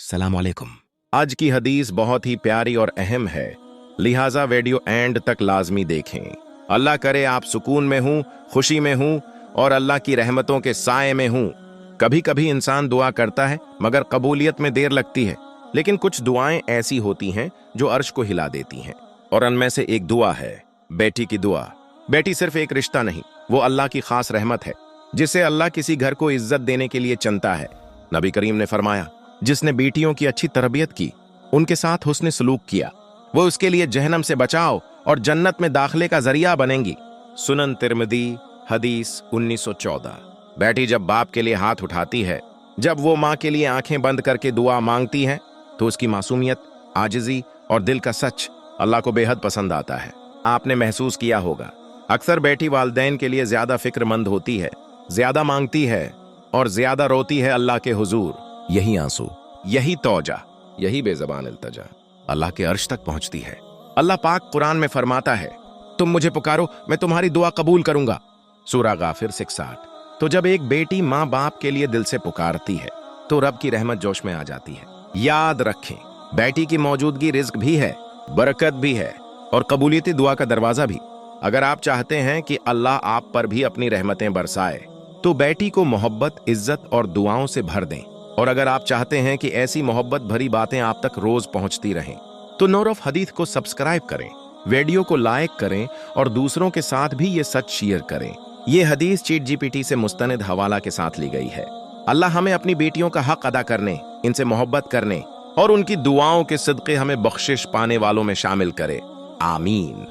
सलाम अलैकुम। आज की हदीस बहुत ही प्यारी और अहम है, लिहाजा वीडियो एंड तक लाजमी देखें। अल्लाह करे आप सुकून में हूं, खुशी में हूं और अल्लाह की रहमतों के साए में हूं। कभी कभी इंसान दुआ करता है मगर कबूलियत में देर लगती है, लेकिन कुछ दुआएं ऐसी होती हैं जो अर्श को हिला देती हैं, और उनमें से एक दुआ है बेटी की दुआ। बेटी सिर्फ एक रिश्ता नहीं, वो अल्लाह की खास रहमत है जिसे अल्लाह किसी घर को इज्जत देने के लिए चुनता है। नबी करीम ने फरमाया, जिसने बेटियों की अच्छी तरबियत की, उनके साथ हुस्न सलूक किया, वो उसके लिए जहन्नम से बचाव और जन्नत में दाखिले का जरिया बनेंगी। सुनन तिर्मिदी हदीस 1914। बेटी जब बाप के लिए हाथ उठाती है, जब वो माँ के लिए आंखें बंद करके दुआ मांगती है, तो उसकी मासूमियत, आजिजी और दिल का सच अल्लाह को बेहद पसंद आता है। आपने महसूस किया होगा, अक्सर बेटी वालिदैन के लिए ज्यादा फिक्रमंद होती है, ज्यादा मांगती है और ज्यादा रोती है अल्लाह के हुजूर। यही आंसू, यही तौजा, यही बेज़बान इल्तजा अल्लाह के अर्श तक पहुंचती है। अल्लाह पाक कुरान में फरमाता है, तुम मुझे पुकारो, मैं तुम्हारी दुआ कबूल करूंगा। सूरा गाफिर 66। तो जब एक बेटी माँ बाप के लिए दिल से पुकारती है तो रब की रहमत जोश में आ जाती है। याद रखें, बेटी की मौजूदगी रिज्क भी है, बरकत भी है और कबूलियती दुआ का दरवाजा भी। अगर आप चाहते हैं कि अल्लाह आप पर भी अपनी रहमतें बरसाए, तो बेटी को मोहब्बत, इज्जत और दुआओं से भर दें। और अगर आप चाहते हैं कि ऐसी मोहब्बत भरी बातें आप तक रोज पहुंचती रहें, तो नूर ऑफ हदीस को सब्सक्राइब करें, वीडियो को लाइक करें और दूसरों के साथ भी ये सच शेयर करें। ये हदीस चैट जीपीटी से मुस्तनद हवाला के साथ ली गई है। अल्लाह हमें अपनी बेटियों का हक अदा करने, इनसे मोहब्बत करने और उनकी दुआओं के सदक़े हमें बख्शिश पाने वालों में शामिल करे। आमीन।